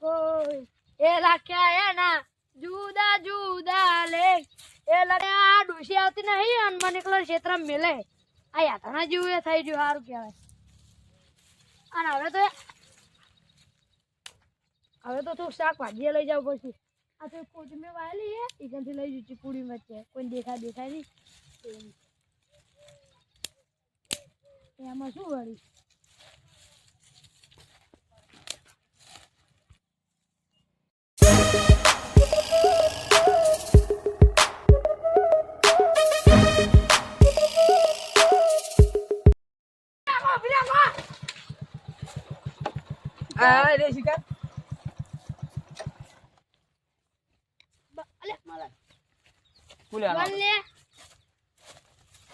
કોઈ એ રાખ્યા એના જુદા જુદા લે એ લડે આ ડોશી આવતી નહીં અને મને એકલો ક્ષેત્રમાં મેલે આ યાત્રા જેવું એ થઈ ગયું સારું કહેવાય. અને હવે તો તું શાકભાજી લઈ જાવ પછી આ તો કોથમીર વાયેલી હે એકાથી લઈ જઉં પૂરી વચ્ચે કોઈ દેખાય નહીં એમાં શું વળી રે શિકાર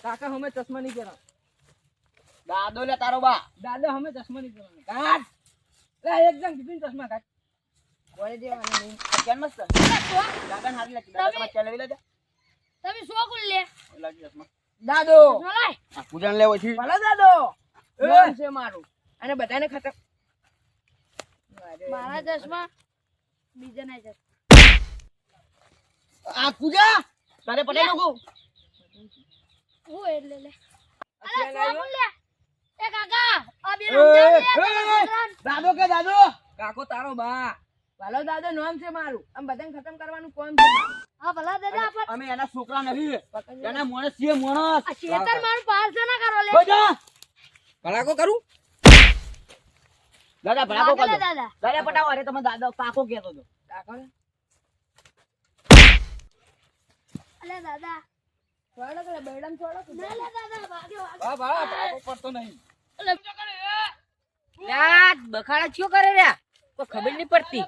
કાકા હમે ચશ્મા નહીં પહેરા. દાદો લે તારો બા દાદા હમે ચશ્મા નહીં પહેરા. કાઢ લે એકદમ કીધું ચશ્મા કાઢ. બોલે દેવાના નહીં. કેમ મસ્ત દાદા હારી લાગી દાદા તમારે ચાલે લેજા તમે શું કુલ લે લાગી ચશ્મા દાદો નલાય આ પૂજન લેવો છે ભલો દાદો નામ છે મારું અને બધાને ખતમ. મારા ચશ્મા બીજાના ચશ્મા આ પૂજા તારે પટેલ નો હું એટલે લે અત્યારે અરે આવ્યો? શું લે એ કાકા આ બે દાદો કે દાદો કાકો તારો બા ભલો દાદો નામ છે મારું આમ બધાને ખતમ કરવાનું કોમ છે મારું. હા ભલા દાદા આપણ અમે એના છોકરા નથી એના માણસ છીએ માણસ આ ખેતર મારું પાસ ના કરો લે બોજા ભલાકો કરું દાદા ભડાકો વાગે લે કરજો દાદા દાદા પટાવો અરે તમે દાદો કાકો કહેતો હતો કાકો ને અલે દાદા છોડો કે બેડમ છોડો કે ના લે દાદા વાગે હા ભલા કાકો પડતો નહીં. અલે યાર બખાડા શું કરે રે કોઈ ખબર નહીં પડતી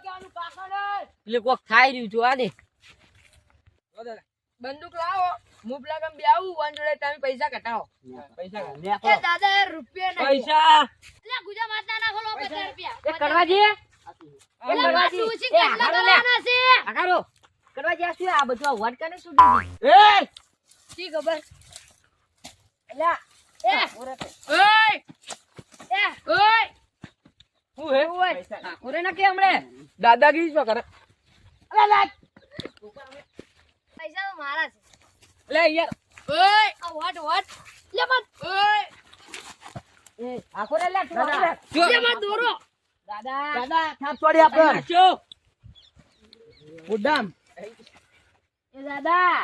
એટલે કોક થાય રહ્યું છું આ દે બંદૂક લાવો હું પેલા ગામ બે આવું વન જોડે તમે પૈસા કટાવો. પૈસા કાઢો. એ દાદા રૂપિયા નહીં પૈસા લે ગુજા માત ના નાખો લો 50 રૂપિયા એ કરવાજી અલે કરવાજી ડૂસી એ કેટલા આગારો લે કરવાના છે આગારો કરવાજી આ શું આ બધું આ વટ કને સુધી એ શી ખબર એલા એ ઓય એ ઓય હું હે આ કોરે ના કે હમણે દાદાગીરી શું કરે અલા લા પૈસા તો મારા છે લે યાર ઓય આ વટ લે મત ઓય એ આ કોરે લે તું દાદા. આપણે. લે મત દોરો દાદા દાદા થાપ છોડી આપણે ચો ગુડામ એ દાદા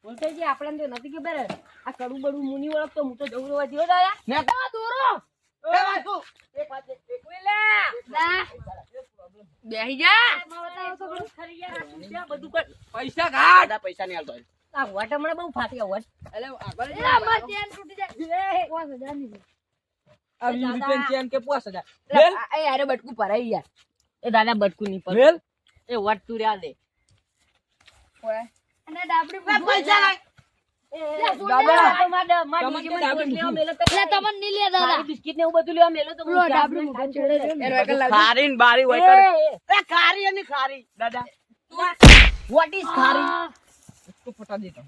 બોલતે જે આપણને તો નથી ખબર આ કડું બડું મુની ઓળખ તો હું તો જવરવા દિયો દાદા ને આ દોરો એ વાસુ એક વાત એક દા બેહી જા બતાવો તો ખરું. ખરી યાર આ શું છે આ બધું કર પૈસા કાઢ. દાદા પૈસા નહીં આલતો આ વટ હમણાં બહુ ફાટી વટ અલે આગળ એ મત ચેન તૂટી જાય 5000 ની છે. આ 20 રૂપિયા ચેન કે 5000 એ યાર બટકું ભરાઈ યાર એ દાદા બટકું નહીં પર મેલ એ વટ તું રહ્યા દે અને ડાબડી પૈસા લાય દાદા લે તમને નહીં લે દાદા બિસ્કિટ ને એવું બધું લેવા મેલો તો લો ડાબડી મુકન છોડે રે એનો એકલ લાગુ. ખારી ને બારી હોય કર એ ખારી અને ખારી દાદા વોટ ઇઝ ખારી તું ફટા દે તો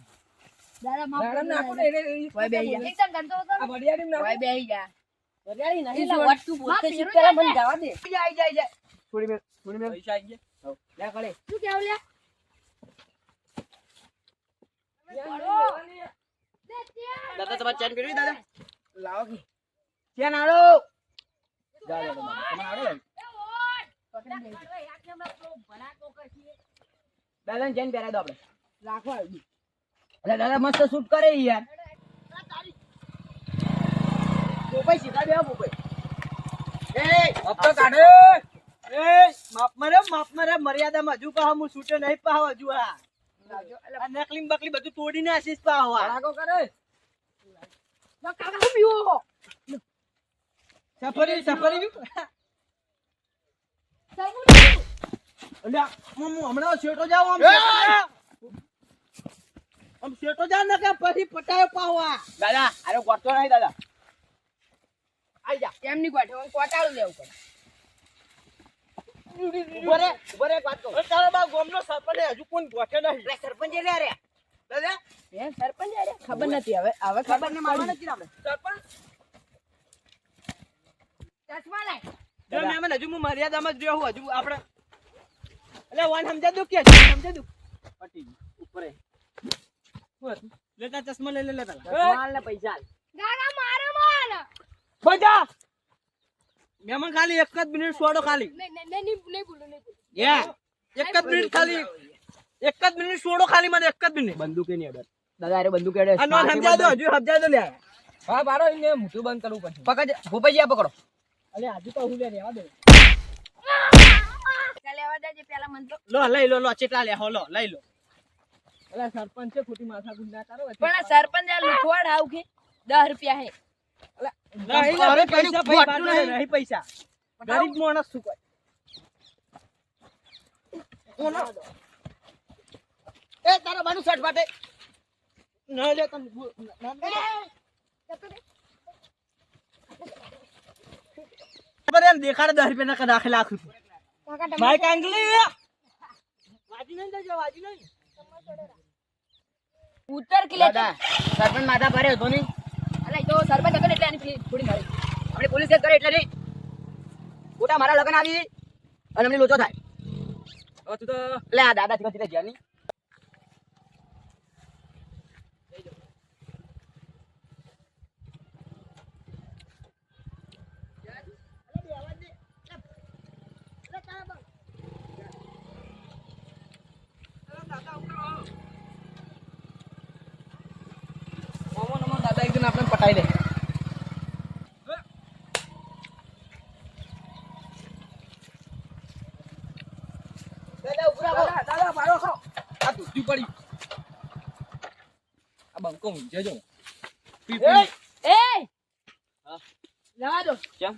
દાદા માફ દાડા નાખો ને એને ઓય બેહી જા. એકદમ ગંતો હતો આ બડિયારી નાખો ઓય બેહી જા બરિયાળી નહીં શું? લા વટ તું બોલતે માં શીખ પીરો પેલા મને જાય. જવા દે જાય જાય જાય થોડી મેલ પૈસા આવી ગયા લે કળે શું કેવું લે દાદા તમારે ચેન કરવી દાદા લાવો કે ચેન આલો દાદા તમારે આલો દાદા ચેન પહેરાય દો આપણે રાખો આવી અરે દાદા મસ્ત શૂટ કરે યાર પોપાઈ સીધા બેહો પોપાઈ એ હપ્તો કાઢે માપ મારે મર્યાદામાં હજુ પાહો હું શૂટે નહીં પાહો હજુ આ નકલી બકલી બધું તોડીને આશીષ પાહો આ ભડાકો કરે કાકા હું પીવો સફરી અલ્યા હું હમણાં શેટો જાવ આમ શેટો જા ને કે પછી પટાયો પાહો આ દાદા અરે ગોટતો નહીં દાદા આઈ જા એમની કોઠે કોટાળું લેવું પડે ઉભો રે એક વાત કહું તારો બા ગોમનો સરપંચ હજુ કોણ ગોઠે નહીં સરપંચ રે રે દાદા એ સરપંચ આરે ખબર નથી હવે ખબર ને મારવા નથી આપણે સરપંચ ચશ્મા લાય જો મેમન હજુ હું મર્યાદામાં જ રહ્યો હું હજુ આપણે એટલે વન સમજા દઉં કે સમજા દઉં પટી ગયું. ઉપર એ. શું હતું? લેતા ચશ્મા લઈ લે પેલા માલ ને પૈસા આલ. કાકા મારે માર બધા મેમન ખાલી એક જ મિનિટ છોડો ખાલી નહીં બોલો નહીં બોલો યા એક જ મિનિટ ખાલી એક જ મિનિટ છોડો ખાલી મને એક જ મિનિટ બંદૂકે નહીં અડે દાદા અરે બંદૂક અડે આ નો સમજા દો હજુ સમજા દો લે હા બારો એને મોઢું બંધ કરવું પડશે. પકડ ભોપાઈ આ પકડો અલે આજુ તો હું લે રહેવા દે. લેવા દેજે પેલા મન તો લો લઈ લો લો ચેટલા લે હો લો લઈ લો અલે સરપંચ છે ખોટી માથાકૂટ ના કરો. પણ આ સરપંચ આ લુખવાડ આવ કે 10 રૂપિયા હે નહીં લે અરે પૈસા પેલું ભાઈ ખોટું નહીં પૈસા ગરીબ માણસ શું કોઈ એ તારા બાનું શર્ટ ફાટે ના લે તમે પર એમ દેખાડે 10 રૂપિયા ના રાખે લાખ રૂપિયા માય કાંગલી વાજી નહીં દેજો વાજી નહીં ઉત્તર કિલે દાદા સરપંચ માથા ભારે હતો નહીં અલે તો સરપંચ હતો ને એટલે આની થોડી મારી આપણે પોલીસ કેસ કરે એટલે નહીં ખોટા મારા લગન આવી અને અમને લોચો થાય હવે તું તો એટલે આ દાદા થી ગયા નહીં દાદા એકદમ આપણે પટાઈ દે. દાદા ઉપરા આવો. દાદા બારો ખાઓ. આ દૂધી પડી. આ બંકો ઊંઝે જો. એ જવા દો કેમ?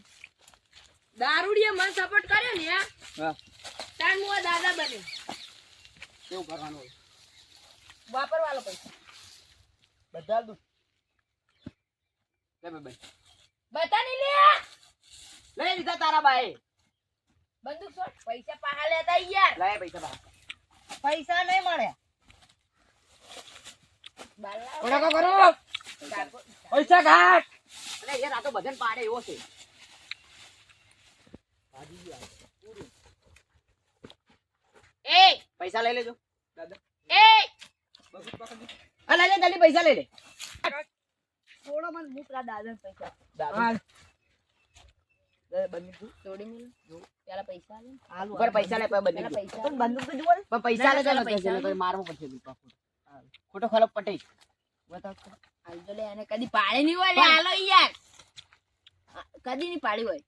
દારૂડીએ મન સપોર્ટ કર્યો ને હા તાન હું આ દાદા બને કેવું કરવાનું હોય વાપરવાલો પૈસા બધા દઉં લે ભાઈ બતા નહીં લે લઈ લીધા તારા બાએ બંદૂક છોડ પૈસા પાહા લેતા યાર લાય પૈસા બા પૈસા નહીં મળે બાલા ઓળખો કરો. પૈસા ઘાટ. અરે યાર આ તો બધાને પાડે એવો છે એ પૈસા લઈ લેજો દાદા એ આ લઈ લે જલ્દી પૈસા લઈ લે થોડો મન મુકરા દાદા પૈસા દાદા બંદૂક થોડી મિલ પેલા પૈસા લે ઉપર પૈસા લે બંદૂક પેલા પૈસા પણ બંદૂક તો જુઓ ને પણ પૈસા લે પેલા તો પૈસા લે. મારવું પડશે દીપા ખોટો ખરાબ પટે બતાવ આલજો લે અને કદી પાડી નહીં હોય લે હાલો યાર કદી નહીં પાડી હોય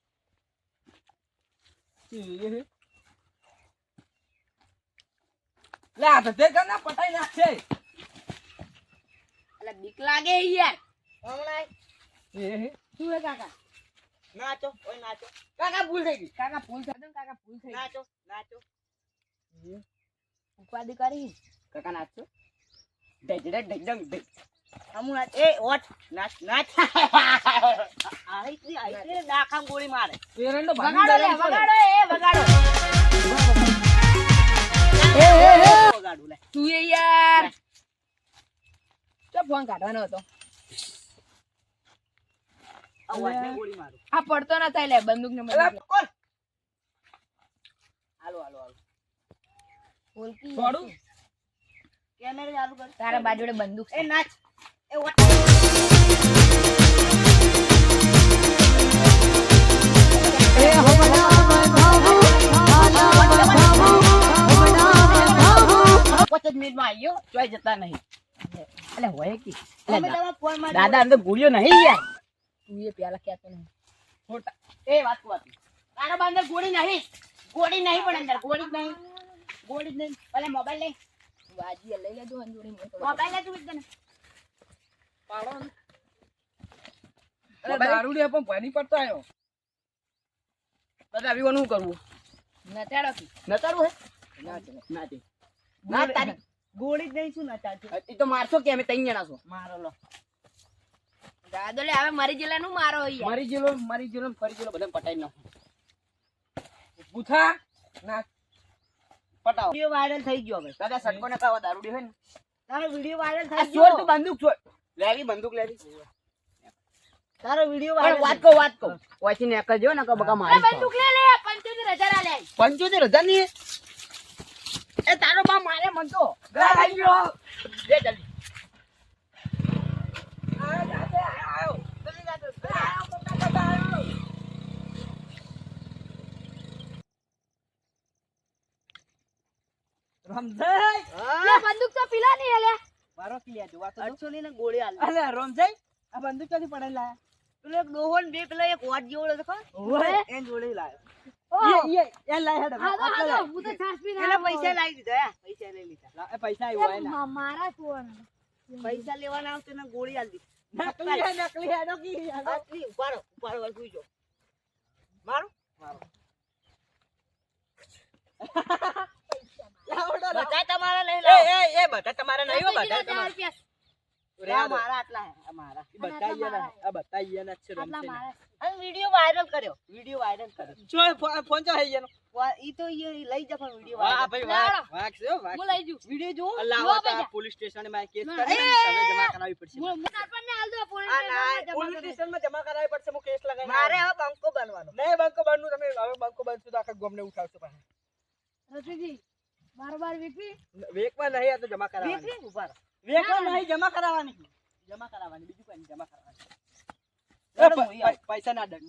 લે આ તો તે કના પટાઈ નાખશે. એટલે બીક લાગે યાર એ શું હે કાકા નાચો ઓય નાચો કાકા ભૂલ થઈ ગઈ કાકા ભૂલ થઈ ગઈ કાકા ભૂલ થઈ ગઈ નાચો નાચો ઉપાધિ કરી કાકા નાચો ઢેક ઢેક ઢેક ઢેક ઢેક અમુ નાચ એ ઓટ નાચ નાચ આઈ નાખામ ગોળી મારે એરંડો વગાડો લે વગાડો એ વગાડો વગાડું લે તું એ યાર ચો ફોન કાઢવાનો હતો આ વાજને ગોળી મારું આ પડતો ના થાય લે બંદૂક ને બંદૂક કોલ હાલો હાલો હાલો બોલકી છોડું. કેમેરા ચાલુ કર તારા બાજુડે બંદૂક એ નાચ એ ઓટ પચાસ મિનિટમાં આવી ગયો ચોય જતા નહીં એટલે હોય કે તમે તમારા ફોન માં દાદા અંદર ભૂલ્યો નહીં યાર તું એ પેલા કહેતો નહીં ખોટા એ વાત તારા બા અંદર ગોળી નહીં પણ અંદર ગોળી જ નહીં ભલે મોબાઈલ લઈ વાજી લઈ લેજો અંજોડી મોબાઈલ લે તું એકદમ પાડો ને. અરે દારૂડિયા પણ પાણી પડતો આવ્યો. દાદા આવી શું કરવું નચાડો કી નતારું હે ના તે ના તારી ગોળી જ નહીં શું નાચાડજો એ તો મારશો કે અમે ત્રણ જણા છો મારો લો દાદો લે હવે મરી જેલા નું મારો યાર મરી ગયેલો ફરી ગયેલો બધા પટાઈ નાખો પૂછા ના પટાવો વિડિયો વાયરલ થઈ ગયો હવે દાદા સટકો ને કાવા દારૂડી હોય ને તારો વિડિયો વાયરલ આ થઈ છોડ ગયો તું બંદૂક છોડ લેવી બંદૂક લેવી તારો વિડીયો પણ વાત કહું ઓયથી નીકળજો ને બકા એ મારી બંદૂક લે 75,000 આલ્યા 75,000 ની એ તારો બા મારે મન તો આવી ગયો. બે જલ્દી આયો જલ્દી જાતો આયો બકા આયો રમજાઈ લે બંદૂક તો પીલા નહીં આલ્યા મારો ક્લિયર જોવા તો 800 ની ગોળી આલે અલે રમજાઈ આ બંદૂક ક્યાંથી પડાઈ પેલો એક ડોહો ને બે પેલા એક વાટ જેવો હતો ખબર? લાયા એને જોડે લાયો ઓહો એ લાય હેડ હા તો હું તો છાસ પીને એને આવ્યો. પૈસા લાવી દીધા હે પૈસા લઈ લીધા પૈસા આવ્યો એ મારા ફોન પૈસા લેવાના આવતે ને ગોળી આલી નકલી હેડો કી દીધી ઉપાડો ઉપાડો સુઈ જો મારો બધા તમારા લઈ લો એ બધા તમારે નહીં હો બધા તમારે રૂપિયા આ મારા આટલા હે આ મારા ઈ બતાઈયા આ બતાઈયા ના છે આટલા રમશે મારા અને વિડિયો વાયરલ કર્યો જો ફોન ચો હઈ એનો ઈ તો ઈ લઈ જા પણ વિડિયો વાહ વાયરલ ભાઈ લાડો. વાહ છે હો વાહ હું લઈ જઉં વિડિયો જો અલ્લાહ લો વાતા પૈસા. પોલીસ સ્ટેશન માં કેસ ના. કરી તમે જમા કરાવવી પડશે હું સરપંચને હાલ દો પોલીસ આ ના, સ્ટેશનમાં જમા પોલીસ કરી દો. સ્ટેશન માં જમા કરાવવી પડશે હું કેસ લગાવી મારે હવે બંકો બનવાનો નહીં બંકો બનનું તમે હવે બંકો બનશું તો આખા ગામને ઉઠાવશો પાછા રસીજી બાર વીકવી વેકમાં નહીં આ તો જમા કરાવવાની વીકરી ઉભા રહો. વેકમાં નહીં જમા કરાવવાની બીજું કઈ નહીં જમા કરાવવાની હેડો, પૈસા ના દંડ